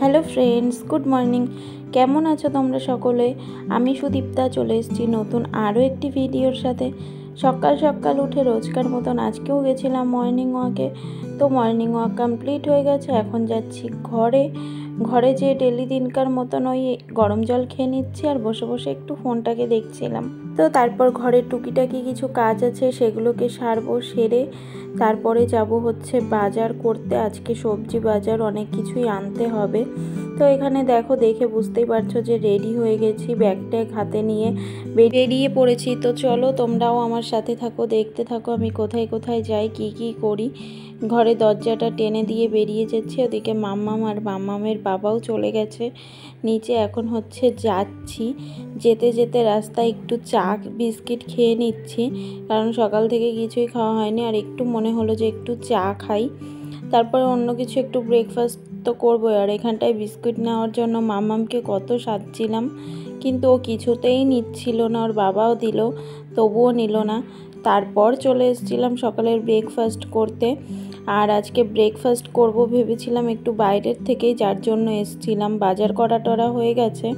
Hello friends, good morning. কেমন আছো তোমরা সকলে? আমি সুদীপ্তা চলে এসেছি নতুন আরও একটি ভিডিওর সাথে। সকাল সকাল উঠে রোজকার মতন আজকেও গেছিলাম মর্নিং ওয়াকে। তো মর্নিং ওয়াক কমপ্লিট হয়ে গেছে, এখন যাচ্ছি ঘরে যে ডেলি দিনকার মতন ওই গরম জল খেয়ে নিচ্ছি আর বসে বসে একটু ফোনটাকে দেখছিলাম। তো তারপর ঘরের টুকিটাকি কিছু কাজ আছে, সেগুলোকে সারবো। সেরে তারপরে যাব হচ্ছে বাজার করতে। আজকে সবজি বাজার অনেক কিছুই আনতে হবে। তো এখানে দেখে বুঝতেই পারছো যে রেডি হয়ে গেছি, ব্যাগ ট্যাগ হাতে নিয়ে বেরিয়ে পড়েছি। তো চলো তোমরাও আমার সাথে থাকো, দেখতে থাকো আমি কোথায় কোথায় যাই, কি করি। ঘরে দরজাটা টেনে দিয়ে বেরিয়ে যাচ্ছি। ওদিকে মাম্মাম আর মাম্মামের বাবাও চলে গেছে নিচে। এখন হচ্ছে যাচ্ছি, যেতে যেতে রাস্তায় একটু চা বিস্কিট খেয়ে নিচ্ছি, কারণ সকাল থেকে কিছুই খাওয়া হয়নি। আর একটু মনে হলো যে একটু চা খাই, তারপরে অন্য কিছু একটু ব্রেকফাস্ট তো করবো। আর এখানটায় বিস্কুট নেওয়ার জন্য মাম্মামকে কত সাজছিলাম, কিন্তু ও কিছুতেই নিচ্ছিল না। ওর বাবাও দিল, তবুও নিল না। তারপর চলে এসেছিলাম সকালের ব্রেকফাস্ট করতে। আর আজকে ব্রেকফাস্ট করব ভেবেছিলাম একটু বাইরের থেকেই, যার জন্য এসেছিলাম। বাজার করা হয়ে গেছে।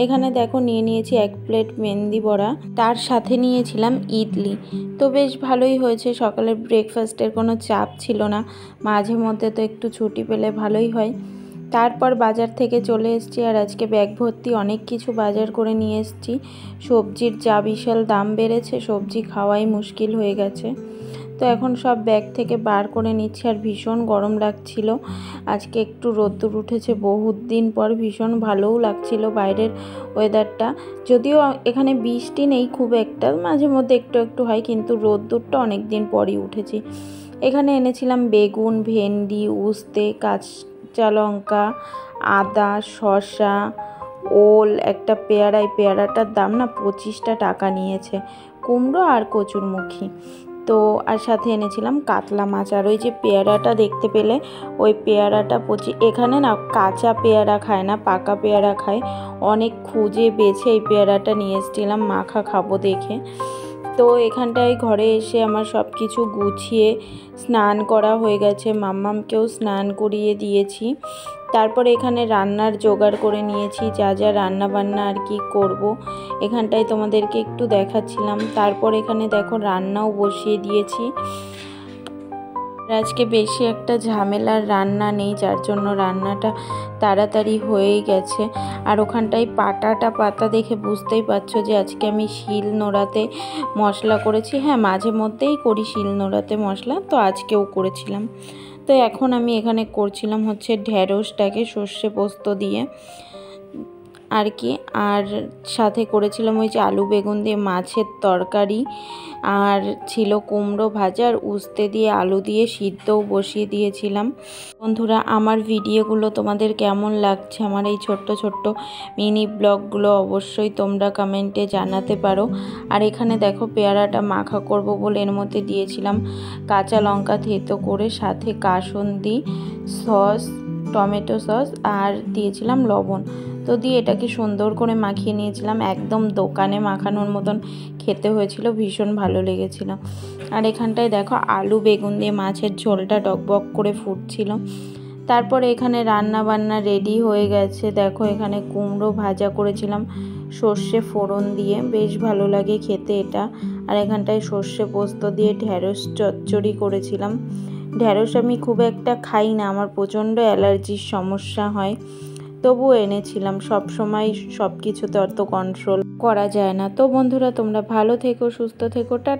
এখানে নিয়ে নিয়েছি 1 প্লেট মেহেন্দি বড়া, তার সাথে নিয়েছিলাম ইডলি। তো বেশ ভালোই হয়েছে, সকালের ব্রেকফাস্টের কোনো চাপ ছিল না। মাঝে মধ্যে তো একটু ছুটি পেলে ভালোই হয়। তারপর বাজার থেকে চলে এসেছি, আর আজকে ব্যাগ ভর্তি অনেক কিছু বাজার করে নিয়ে এসেছি। সবজির যা বিশাল দাম বেড়েছে, সবজি খাওয়াই মুশকিল হয়ে গেছে। তো এখন সব ব্যাগ থেকে বার করে নিচ্ছি। আর ভীষণ গরম লাগছিল। আজকে একটু রোদ্দুর উঠেছে বহুত দিন পর, ভীষণ ভালোও লাগছিল বাইরের ওয়েদারটা। যদিও এখানে বৃষ্টি নেই খুব একটা, মাঝে মধ্যে একটু একটু হয়, কিন্তু রোদ্দুরটা অনেক দিন পরই উঠেছি। এখানে এনেছিলাম বেগুন, ভেন্ডি, উস্তে, কাঁচা লঙ্কা, আদা, শসা, ওল, একটা পেয়ারা। এই পেয়ারাটার দাম না 25 টাকা নিয়েছে। কুমড়ো আর কচুরমুখী। তো আর সাথে এনেছিলাম কাতলা মাছ। আর ওই যে পেয়ারাটা দেখতে পেলে, ওই পেয়ারাটা এখানে না কাঁচা পেয়ারা খায় না, পাকা পেয়ারা খায়। অনেক খুঁজে বেছে এই পেয়ারাটা নিয়ে এসেছিলাম, মাখা খাবো দেখে। তো এখানটায় ঘরে এসে আমার সব কিছু গুছিয়ে স্নান করা হয়ে গেছে, মাম্মামকেও স্নান করিয়ে দিয়েছি। তারপরে এখানে রান্নার জোগাড় করে নিয়েছি, যা যা রান্না বান্না আর কি করব এখানটায় তোমাদেরকে একটু দেখাচ্ছিলাম। তারপর এখানে রান্নাও বসিয়ে দিয়েছি। আজকে বেশি একটা ঝামেলার রান্না নেই, যার জন্য রান্নাটা তাড়াতাড়ি হয়েই গেছে। আর ওখানটায় পাতা দেখে বুঝতেই পারছো যে আজকে আমি শিল নোড়াতে মশলা করেছি। হ্যাঁ, মাঝে মধ্যেই করি শিল নোড়াতে মশলা, তো আজকেও করেছিলাম। তো এখন আমি এখানে করছিলাম হচ্ছে ঢেঁড়সটাকে সর্ষে পোস্ত দিয়ে আর কি। আর সাথে করেছিলাম ওই যে আলু বেগুন দিয়ে মাছের তরকারি, আর ছিল কুমড়ো ভাজা, আর উস্তে দিয়ে আলু দিয়ে সিদ্ধও বসিয়ে দিয়েছিলাম। বন্ধুরা, আমার ভিডিওগুলো তোমাদের কেমন লাগছে, আমার এই ছোট্ট ছোট্ট মিনি ব্লগগুলো অবশ্যই তোমরা কমেন্টে জানাতে পারো। আর এখানে পেয়ারাটা মাখা করব বলে এর মধ্যে দিয়েছিলাম কাঁচা লঙ্কা থেতো করে, সাথে কাসুন্দি সস, টমেটো সস, আর দিয়েছিলাম লবণ। তো দিয়ে এটাকে সুন্দর করে মাখিয়ে নিয়েছিলাম, একদম দোকানে মাখানোর মতন খেতে হয়েছিল, ভীষণ ভালো লেগেছিল। আর এখানটায় আলু বেগুন দিয়ে মাছের ঝোলটা টকবক করে ফুটছিল। তারপরে এখানে রান্না বান্না রেডি হয়ে গেছে। এখানে কুমড়ো ভাজা করেছিলাম সর্ষে ফোড়ন দিয়ে, বেশ ভালো লাগে খেতে এটা। আর এখানটায় সর্ষে পোস্ত দিয়ে ঢেঁড়স চচ্চড়ি করেছিলাম। ঢেঁড়স আমি খুব একটা খাই না, আমার প্রচণ্ড অ্যালার্জির সমস্যা হয়, তবুও এনেছিলাম। সব সময় সব কিছুতে অত কন্ট্রোল করা যায় না। তো বন্ধুরা, তোমরা ভালো থেকো, সুস্থ থেকো, টাটা।